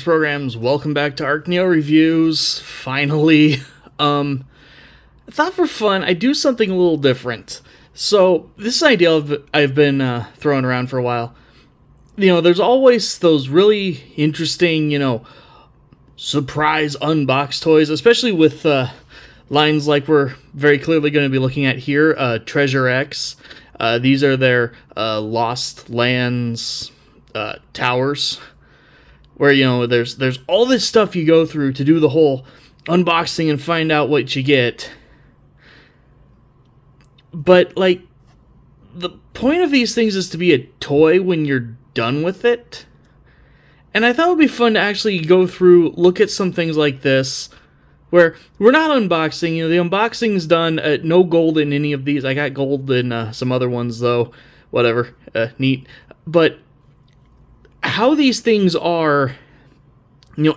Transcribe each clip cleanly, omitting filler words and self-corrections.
programs, welcome back to ArcNeo Reviews. Finally, I thought for fun I'd do something a little different. So this idea I've been throwing around for a while. You know, there's always those really interesting, surprise unboxed toys, especially with lines like we're very clearly going to be looking at here. Treasure X. These are their Lost Lands towers, where there's all this stuff you go through to do the whole unboxing and find out what you get. But like, the point of these things is to be a toy when you're done with it. And I thought it would be fun to actually go through, look at some things like this, where we're not unboxing. The unboxing's done. No gold in any of these. I got gold in some other ones, though. Whatever. Neat. But how these things are,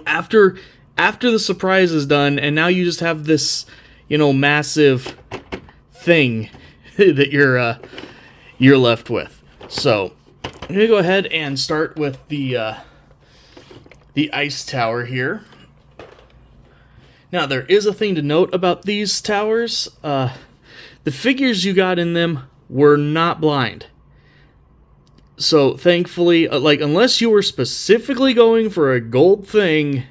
after the surprise is done, and now you just have this, massive thing that you're left with. So I'm gonna go ahead and start with the ice tower here. Now, there is a thing to note about these towers. The figures you got in them were not blind. So, thankfully, unless you were specifically going for a gold thing,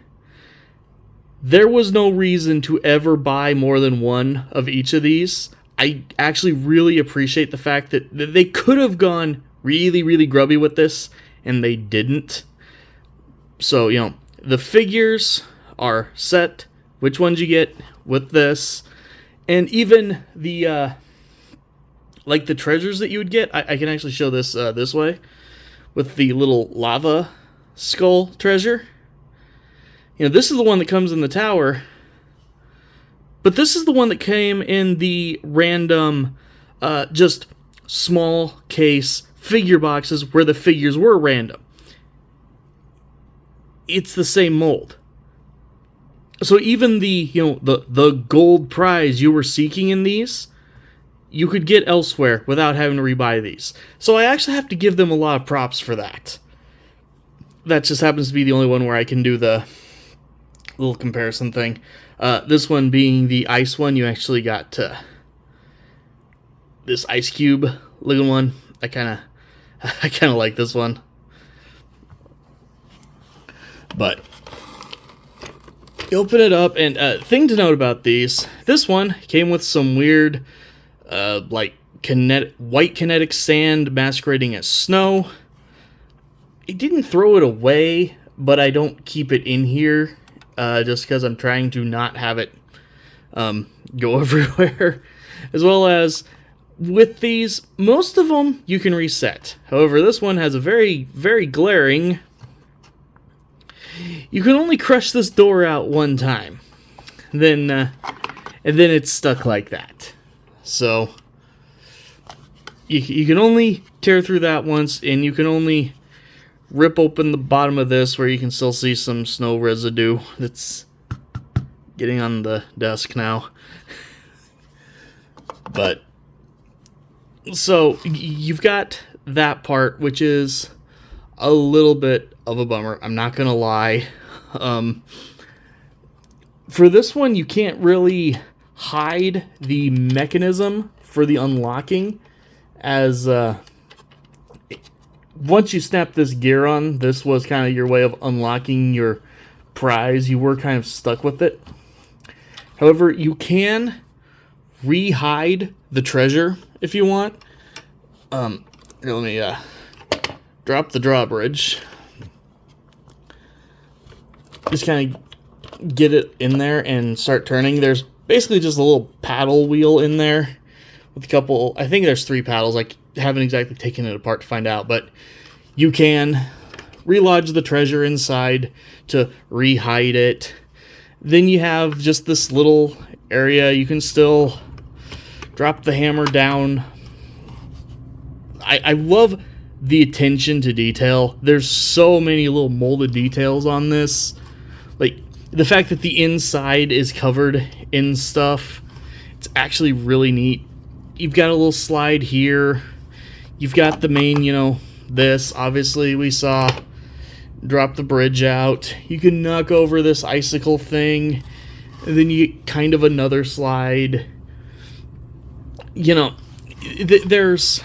there was no reason to ever buy more than one of each of these. I actually really appreciate the fact that they could have gone really, really grubby with this, and they didn't. So, the figures are set. Which ones you get with this, and even the the treasures that you would get. I can actually show this this way with the little lava skull treasure. This is the one that comes in the tower, but this is the one that came in the random, just small case figure boxes where the figures were random. It's the same mold. So even the gold prize you were seeking in these, you could get elsewhere without having to rebuy these. So I actually have to give them a lot of props for that. That just happens to be the only one where I can do the little comparison thing. This one being the ice one, you actually got this ice cube looking one. I kind of like this one, but. You open it up, and thing to note about these, this one came with some weird, white kinetic sand masquerading as snow. I didn't throw it away, but I don't keep it in here, just because I'm trying to not have it go everywhere. As well as, with these, most of them you can reset. However, this one has a very, very glaring... You can only crush this door out one time, and then it's stuck like that. So you can only tear through that once, and you can only rip open the bottom of this where you can still see some snow residue that's getting on the desk now. But so you've got that part, which is a little bit of a bummer. I'm not gonna lie. For this one, you can't really hide the mechanism for the unlocking, as once you snap this gear on, this was kind of your way of unlocking your prize. You were kind of stuck with it. However, you can re-hide the treasure if you want. Here, let me drop the drawbridge. Just kind of get it in there and start turning. There's basically just a little paddle wheel in there with a couple, I think there's 3 paddles. I haven't exactly taken it apart to find out, but you can relodge the treasure inside to re-hide it. Then you have just this little area. You can still drop the hammer down. I love the attention to detail. There's so many little molded details on this. Like, the fact that the inside is covered in stuff, it's actually really neat. You've got a little slide here. You've got the main, this, obviously, we saw drop the bridge out. You can knock over this icicle thing, and then you get kind of another slide. You know, there's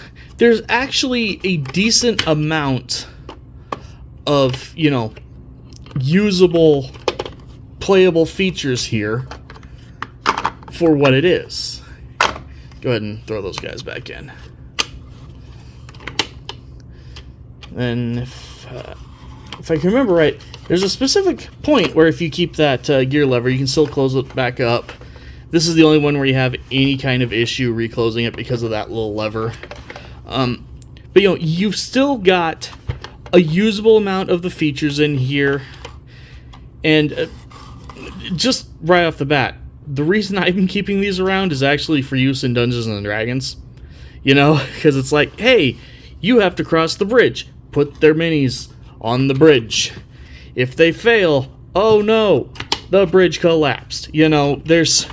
actually a decent amount of, you know, usable, playable features here for what it is. Go ahead and throw those guys back in. And if I can remember right, there's a specific point where if you keep that gear lever, you can still close it back up. This is the only one where you have any kind of issue reclosing it because of that little lever. But you know, you've still got a usable amount of the features in here. And just right off the bat, the reason I've been keeping these around is actually for use in Dungeons and Dragons. You know, because it's like, hey, you have to cross the bridge. Put their minis on the bridge. If they fail, oh no, the bridge collapsed. You know, there's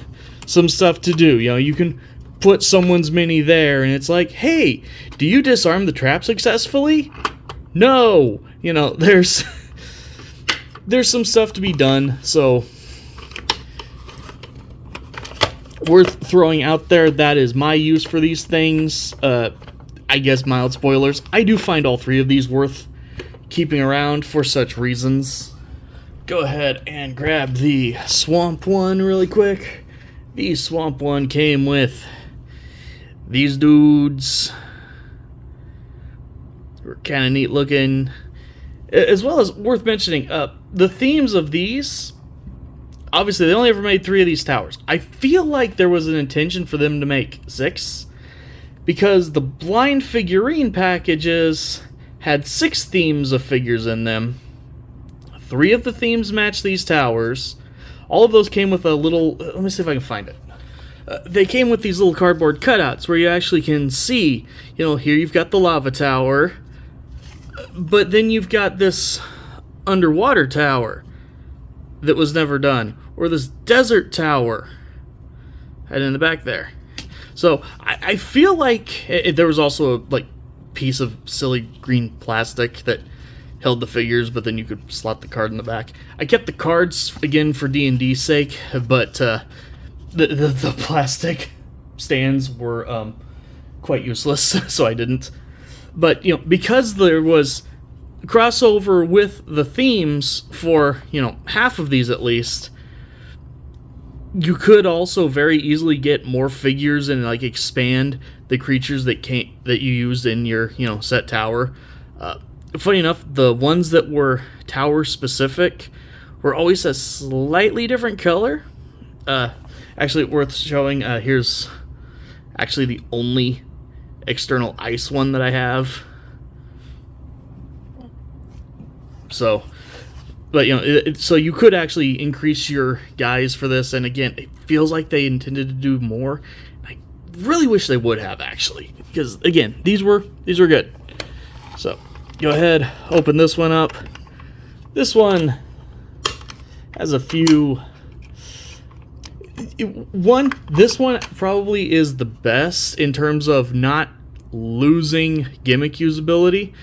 some stuff to do. You know, you can put someone's mini there, and it's like, hey, do you disarm the trap successfully? No. You know, there's some stuff to be done, so worth throwing out there. That is my use for these things. I guess mild spoilers. I do find all three of these worth keeping around for such reasons. Go ahead and grab the swamp one really quick. The swamp one came with these dudes. Were kind of neat looking. As well as worth mentioning, the themes of these, obviously they only ever made 3 of these towers. I feel like there was an intention for them to make 6, because the blind figurine packages had 6 themes of figures in them. 3 of the themes match these towers. All of those came with a little, let me see if I can find it. They came with these little cardboard cutouts where you actually can see, you know, here you've got the lava tower, but then you've got this underwater tower that was never done, or this desert tower and in the back there. So I feel like there was also a piece of silly green plastic that held the figures, but then you could slot the card in the back. I kept the cards again for D&D's sake, but the plastic stands were quite useless, so I didn't. But you know, because there was crossover with the themes for, you know, half of these at least, you could also very easily get more figures and expand the creatures that you used in your, you know, set tower. Funny enough, the ones that were tower specific were always a slightly different color. Actually, worth showing. Here's actually the only external ice one that I have. So, but you know, so you could actually increase your guys for this, and again, it feels like they intended to do more. I really wish they would have, actually, because again, these were good. So, go ahead, open this one up. This one has a few. This one probably is the best in terms of not losing gimmick usability.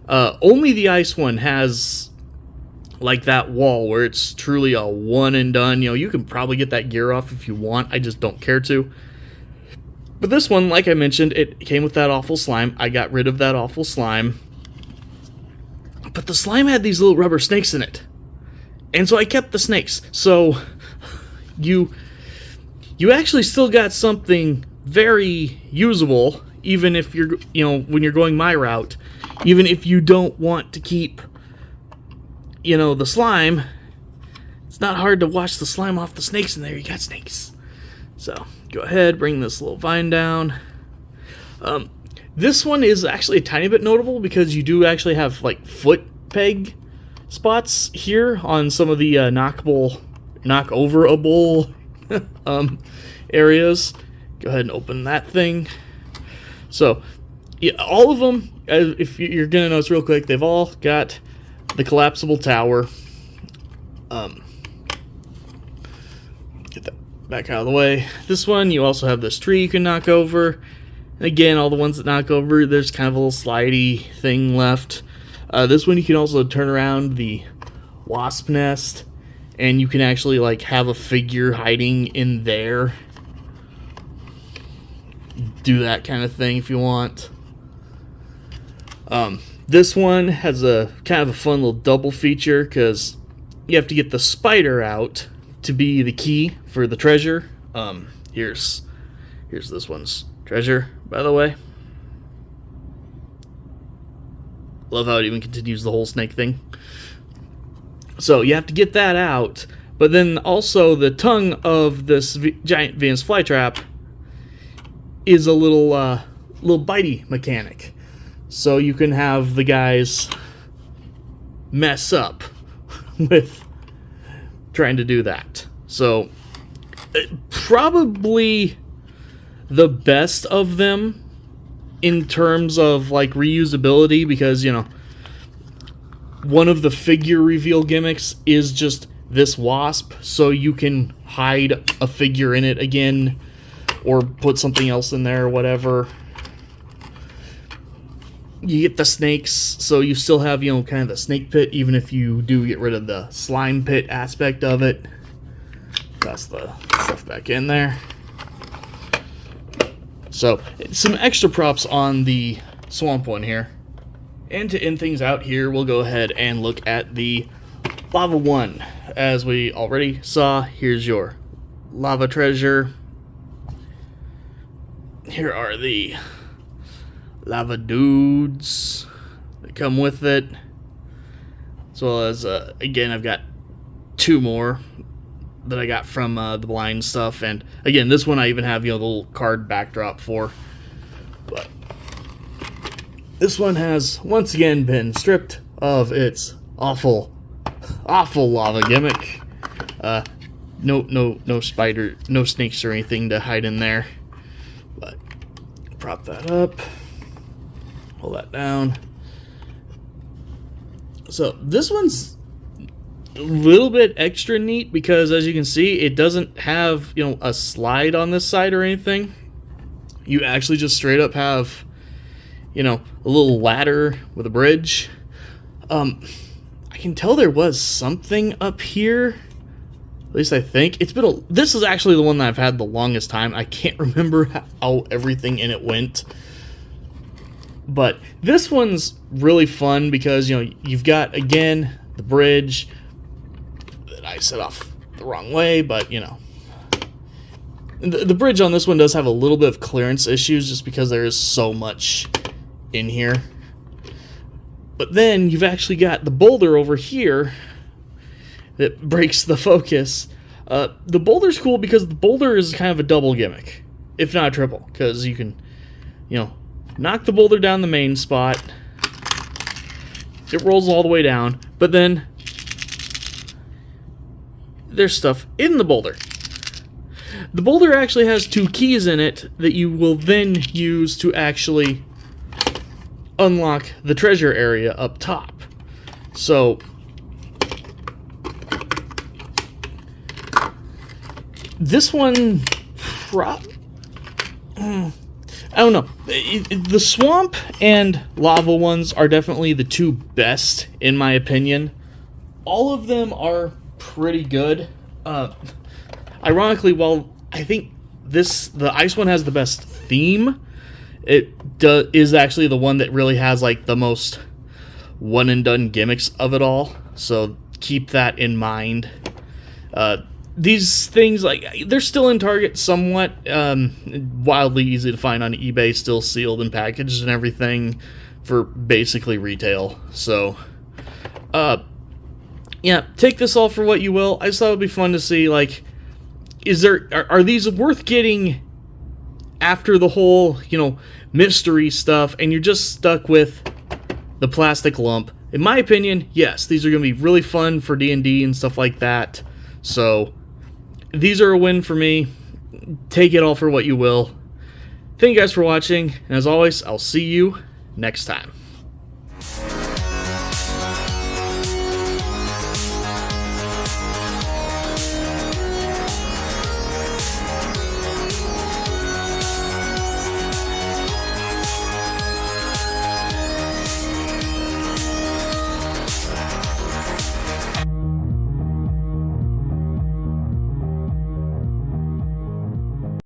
Only the ice one has that wall where it's truly a one and done. You know, you can probably get that gear off if you want. I just don't care to. But this one, like I mentioned, it came with that awful slime. I got rid of that awful slime. But the slime had these little rubber snakes in it. And so I kept the snakes. So you actually still got something very usable, even if you're, you know, when you're going my route. Even if you don't want to keep, you know, the slime, it's not hard to wash the slime off the snakes, and there you got snakes. So, go ahead, bring this little vine down. This one is actually a tiny bit notable because you do actually have, foot peg spots here on some of the knockoverable areas. Go ahead and open that thing. So, yeah, all of them, if you're going to notice real quick, they've all got the collapsible tower. Get that back out of the way. This one, you also have this tree you can knock over. And again, all the ones that knock over, there's kind of a little slidey thing left. This one you can also turn around the wasp nest, and you can actually like have a figure hiding in there. Do that kind of thing if you want. This one has a kind of a fun little double feature because you have to get the spider out to be the key for the treasure. Here's this one's treasure, by the way. Love how it even continues the whole snake thing. So you have to get that out, but then also the tongue of this giant Venus flytrap is a little bitey mechanic. So you can have the guys mess up with trying to do that. So probably the best of them in terms of like reusability, because you know one of the figure reveal gimmicks is just this wasp, so you can hide a figure in it again or put something else in there or whatever. You get the snakes, so you still have, you know, kind of the snake pit, even if you do get rid of the slime pit aspect of it. Toss the stuff back in there. So, some extra props on the swamp one here. And to end things out here, we'll go ahead and look at the lava one. As we already saw, here's your lava treasure. Here are the lava dudes that come with it, as well as again I've got two more that I got from the blind stuff, and again this one I even have, you know, the little card backdrop for. But this one has once again been stripped of its awful lava gimmick. No spider, no snakes or anything to hide in there. But prop that up. Pull that down. So this one's a little bit extra neat because, as you can see, it doesn't have, you know, a slide on this side or anything. You actually just straight up have, you know, a little ladder with a bridge. I can tell there was something up here. At least I think it's been this is actually the one that I've had the longest time. I can't remember how everything in it went. But this one's really fun because, you know, you've got, again, the bridge that I set off the wrong way, but, you know. The bridge on this one does have a little bit of clearance issues just because there is so much in here. But then you've actually got the boulder over here that breaks the focus. The boulder's cool because the boulder is kind of a double gimmick, if not a triple, because you can, you know, knock the boulder down the main spot. It rolls all the way down, but then there's stuff in the boulder. The boulder actually has two keys in it that you will then use to actually unlock the treasure area up top. So this one, I don't know. The swamp and lava ones are definitely the two best, in my opinion. All of them are pretty good. Ironically, while I think the ice one has the best theme, it is actually the one that really has like the most one and done gimmicks of it all. So keep that in mind. These things, like, they're still in Target somewhat, wildly easy to find on eBay, still sealed and packaged and everything for basically retail. So, yeah, take this all for what you will. I just thought it would be fun to see, like, are these worth getting after the whole, you know, mystery stuff, and you're just stuck with the plastic lump? In my opinion, yes, these are going to be really fun for D&D and stuff like that. So these are a win for me. Take it all for what you will. Thank you guys for watching, and as always, I'll see you next time.